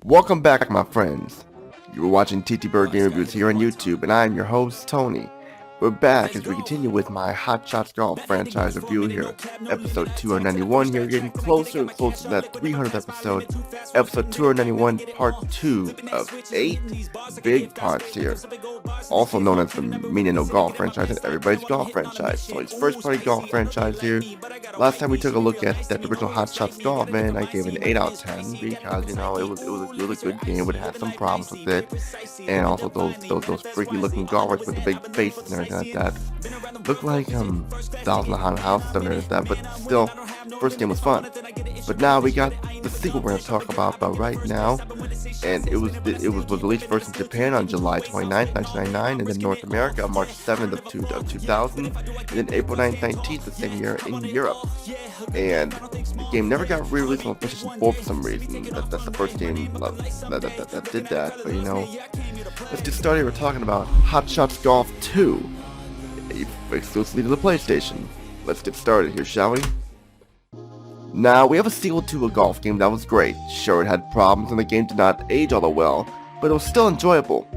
Welcome back, my friends. You were watching TTBurger Game Reviews here on YouTube, and I am your host, Tony. We're back as we continue with my Hot Shots Golf franchise review here. Episode 291 here, getting closer and closer to that 300th episode. Episode 291, part 2 of 8 big parts here. Also known as the Minna No Golf franchise and Everybody's Golf franchise. So it's first party golf franchise here. Last time we took a look at that original Hot Shots Golf, man, I gave it an 8 out of 10 because, it was a really good game. It had some problems with it. And also those freaky looking golfers with the big faces and everything like that. Looked like Thousand Haunted House, stuff and everything like that, but still, first game was fun. But now we got the sequel we're going to talk about right now, and it was released first in Japan on July 29th, 1999, and then North America on March 7th of 2000, and then April 9th, 19th the same year in Europe. And the game never got re-released on PlayStation 4 for some reason. That's the first game that did that. But let's get started. We're talking about Hot Shots Golf 2, exclusively to the PlayStation. Let's get started here, shall we? Now, we have a sequel to a golf game that was great. Sure, it had problems and the game did not age all that well, but it was still enjoyable.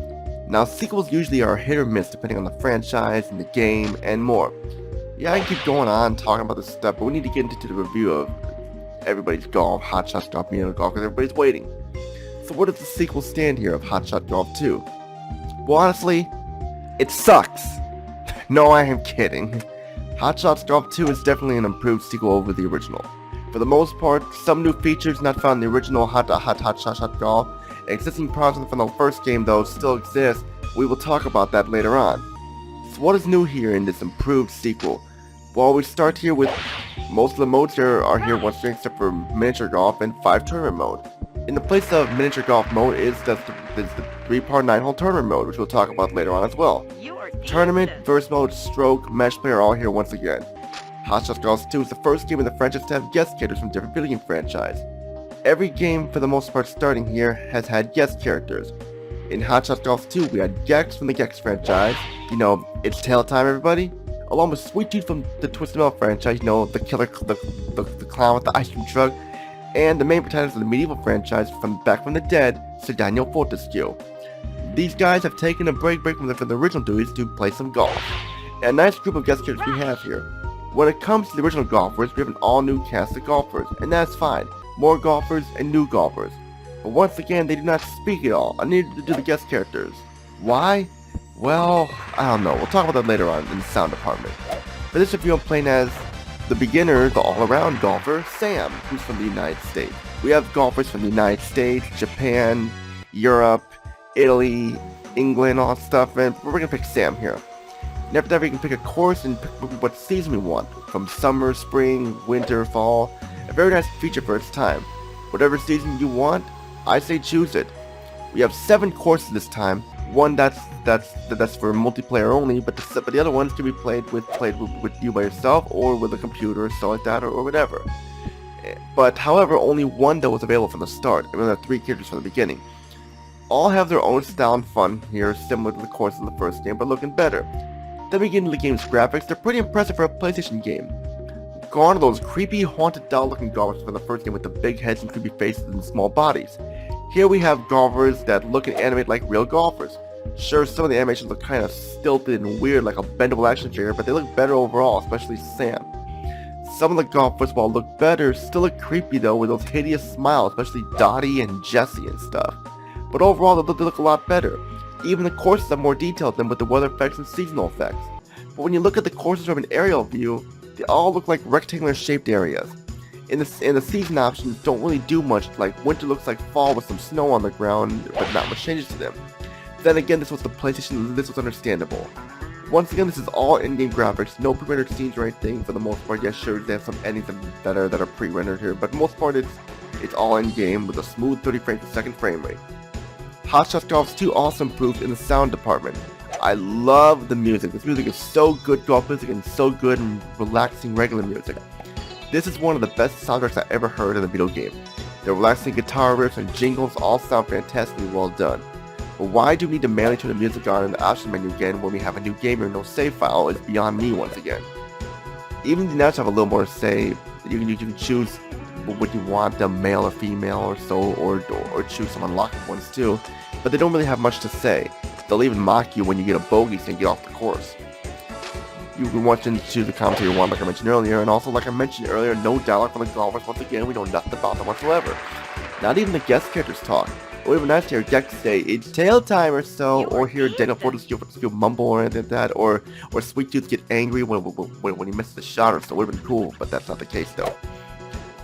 Now, sequels usually are hit or miss depending on the franchise and the game and more. Yeah, I can keep going on talking about this stuff, but we need to get into the review of Everybody's Golf, Hot Shots Golf, Minna No Golf, because everybody's waiting. So where does the sequel stand here of Hot Shot Golf 2? Well, honestly, it sucks. No, I am kidding. Hot Shots Golf 2 is definitely an improved sequel over the original. For the most part, some new features not found in the original Hot Shot Golf, and existing problems from the first game though still exist. We will talk about that later on. So what is new here in this improved sequel? Well, we start here with most of the modes here are here once again except for miniature golf and 5 tournament mode. In the place of miniature golf mode is the 3-part 9-hole tournament mode, which we'll talk about later on as well. Tournament, verse mode, stroke, match play are all here once again. Hot Shots Golf 2 is the first game in the franchise to have guest characters from different video game franchise. Every game, for the most part starting here, has had guest characters. In Hot Shots Golf 2, we had Gex from the Gex franchise, it's Tail Time everybody, along with Sweet Tooth from the Twisted Metal franchise, the killer, the clown with the ice cream truck, and the main protagonist of the medieval franchise from Back from the Dead, Sir Daniel Fortescue. These guys have taken a break from the original duties to play some golf. And a nice group of guest characters we have here. When it comes to the original golfers, we have an all-new cast of golfers, and that's fine. More golfers and new golfers. But once again, they do not speak at all. I need to do the guest characters. Why? Well, I don't know. We'll talk about that later on in the sound department. For this review, I'm playing as the beginner, the all-around golfer, Sam, who's from the United States. We have golfers from the United States, Japan, Europe, Italy, England, all that stuff, and we're going to pick Sam here. And after that, we can pick a course and pick what season we want, from summer, spring, winter, fall. A very nice feature for its time. Whatever season you want, I say choose it. We have 7 courses this time. One that's for multiplayer only, but the other ones can be played with you by yourself or with a computer or stuff like that or whatever. But however, only one that was available from the start, and we have 3 characters from the beginning. All have their own style and fun here, similar to the course of the first game, but looking better. Then we get into the game's graphics. They're pretty impressive for a PlayStation game. Gone are those creepy, haunted doll-looking golfers from the first game with the big heads and creepy faces and small bodies. Here we have golfers that look and animate like real golfers. Sure, some of the animations look kind of stilted and weird like a bendable action figure, but they look better overall, especially Sam. Some of the golfers, while look better, still look creepy though with those hideous smiles, especially Dottie and Jesse and stuff. But overall, they look a lot better. Even the courses are more detailed than with the weather effects and seasonal effects. But when you look at the courses from an aerial view, they all look like rectangular shaped areas. And the season options don't really do much, like winter looks like fall with some snow on the ground, but not much changes to them. Then again, this was the PlayStation, this was understandable. Once again, this is all in-game graphics, no pre-rendered scenes or anything for the most part. Yes, sure, they have some endings that are pre-rendered here, but for the most part it's all in-game with a smooth 30 frames per second frame rate. Hot Shots Golf 2 also improved in the sound department. I love the music. This music is so good, golf music, and so good and relaxing regular music. This is one of the best soundtracks I ever heard in a video game. The relaxing guitar riffs and jingles all sound fantastically well done. But why do we need to manually turn the music on in the option menu again when we have a new game or no save file is beyond me once again. Even the announcers have a little more to say. You can choose would you want them male or female or so, or choose some unlocked ones too, but they don't really have much to say. They'll even mock you when you get a bogey and get off the course. You can watch into the commentary one like I mentioned earlier, and also like I mentioned earlier, no dialogue from the golfers. Once again, we know nothing about them whatsoever. Not even the guest characters talk. It would have been nice to hear Gex say, "It's tail time" or so, or hear Daniel Fortescue mumble or anything like that, or Sweet Tooth get angry when he misses the shot or so. It would have been cool, but that's not the case though.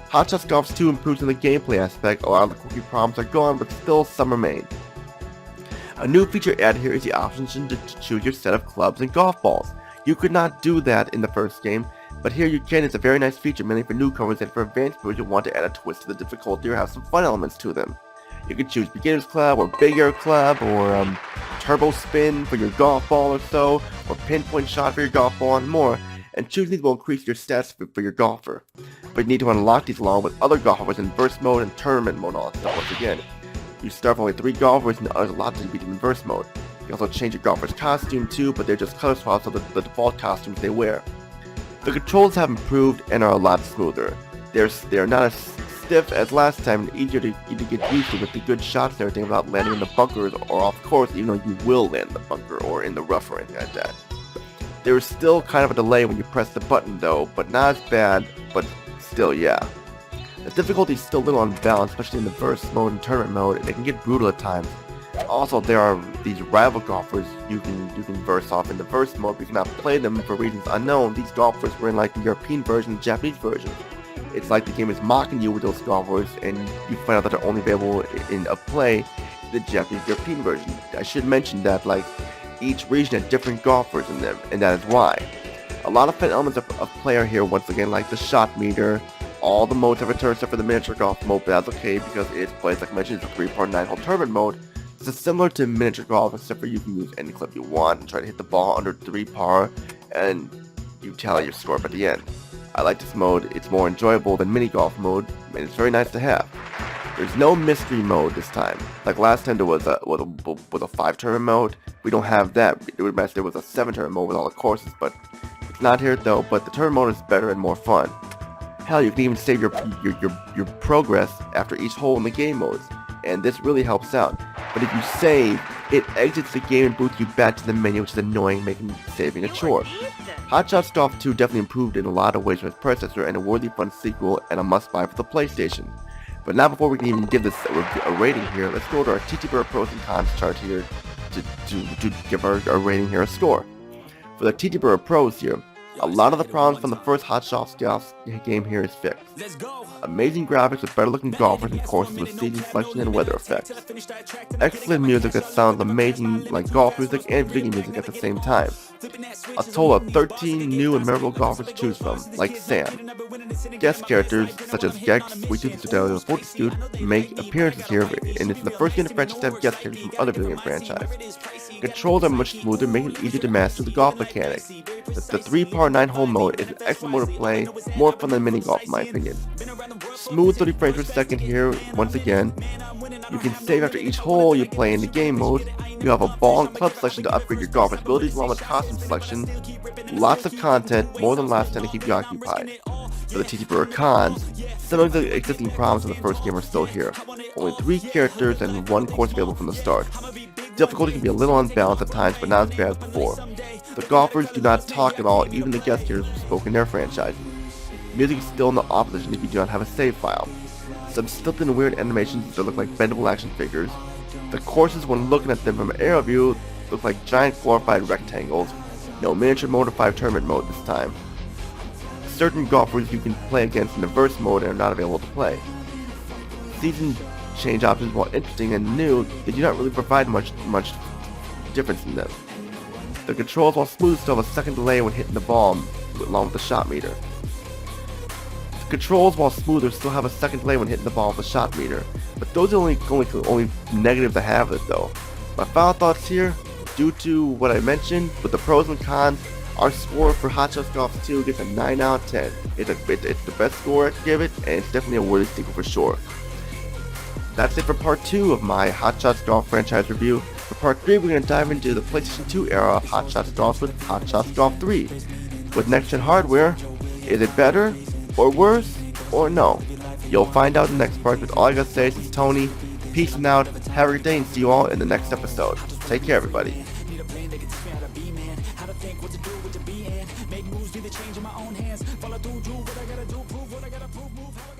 Hot Shots Golf 2 improves in the gameplay aspect. A lot of the quirky problems are gone, but still some remain. A new feature added here is the option to choose your set of clubs and golf balls. You could not do that in the first game, but here you can. It's a very nice feature, mainly for newcomers and for advanced players who want to add a twist to the difficulty or have some fun elements to them. You could choose beginner's club or big air club or turbo spin for your golf ball or so, or pinpoint shot for your golf ball and more, and choosing these will increase your stats for your golfer. But you need to unlock these along with other golfers in burst mode and tournament mode all that stuff once again. You start with only 3 golfers and there's a lot to beat them in burst mode. You can also change your golfer's costume too, but they're just color swaps of the default costumes they wear. The controls have improved and are a lot smoother. They're not as stiff as last time and easier to get used to with the good shots and everything without landing in the bunkers or off course, even though you will land in the bunker or in the rough or anything like that. There is still kind of a delay when you press the button though, but not as bad, but still yeah. The difficulty is still a little unbalanced, especially in the burst mode and tournament mode, and it can get brutal at times. Also, there are these rival golfers you can verse off in the burst mode, but you cannot play them for reasons unknown. These golfers were in like the European version and Japanese version. It's like the game is mocking you with those golfers, and you find out that they're only available in a play in the Japanese European version. I should mention that like each region had different golfers in them, and that is why. A lot of fun elements of play are here once again, like the shot meter. All the modes have returned except for the miniature golf mode, but that's okay because it's plays like I mentioned, it's a 3-part 9-hole tournament mode. So it's similar to miniature golf, except for you can use any club you want and try to hit the ball under 3 par, and you tally your score up at the end. I like this mode. It's more enjoyable than mini golf mode, and it's very nice to have. There's no mystery mode this time. Like last time there was a 5-tournament mode. We don't have that. It would match there was a 7-tournament mode with all the courses, but it's not here though. But the tournament mode is better and more fun. Hell, you can even save your progress after each hole in the game modes, and this really helps out. But if you save, it exits the game and boots you back to the menu, which is annoying, making saving a chore. Hot Shots Golf 2 definitely improved in a lot of ways from its predecessor and a worthy fun sequel and a must-buy for the PlayStation. But now before we can even give this a rating here, let's go to our TTBurger pros and cons chart here to give our rating here a score. For the TTBurger pros here, a lot of the problems from the first Hot Shots Golf game here is fixed. Amazing graphics with better looking golfers and courses with seating selection and weather effects. Excellent music that sounds amazing like golf music and video music at the same time. A total of 13 new and memorable golfers to choose from, like Sam. Guest characters such as Gex, Sweet Tooth, and Fortescue make appearances here, and it's the first game in the franchise to have guest characters from other video game franchises. Controls are much smoother, making it easier to master the golf mechanics. The 3-par 9-hole mode is an excellent mode to play, more fun than mini golf in my opinion. Smooth 30 frames per second here, once again. You can save after each hole you play in the game mode. You have a ball and club selection to upgrade your golf abilities along with costume selection. Lots of content, more than last time to keep you occupied. For the TTBurger cons, some of the existing problems in the first game are still here. Only 3 characters and 1 course available from the start. Difficulty can be a little unbalanced at times, but not as bad as before. The golfers do not talk at all, even the guest characters spoke in their franchise. Music is still in the opposition if you do not have a save file. Some stilted and weird animations that look like bendable action figures. The courses, when looking at them from an aerial view, look like giant glorified rectangles. No miniature mode or 5-tournament mode this time. Certain golfers you can play against in the burst mode are not available to play. Season change options, while interesting and new, they do not really provide much difference in them. The controls, while smooth, still have a second delay when hitting the ball, along with the shot meter. The controls, while smoother, still have a second delay when hitting the ball with the shot meter, but those are only negatives to have it though. My final thoughts here, due to what I mentioned with the pros and cons, our score for Hot Shots Golf 2 gets a 9 out of 10. It's the best score I can give it, and it's definitely a worthy sequel for sure. That's it for part 2 of my Hot Shots Golf franchise review. For part 3, we're going to dive into the PlayStation 2 era of Hot Shots Golf with Hot Shots Golf 3. With next-gen hardware, is it better or worse? or no? You'll find out in the next part, but all I gotta say is Tony. Peace and out. Have a great day and see you all in the next episode. Take care, everybody. Make moves, be the change in my own hands. Follow through, do what I gotta do, prove what I gotta prove, move how I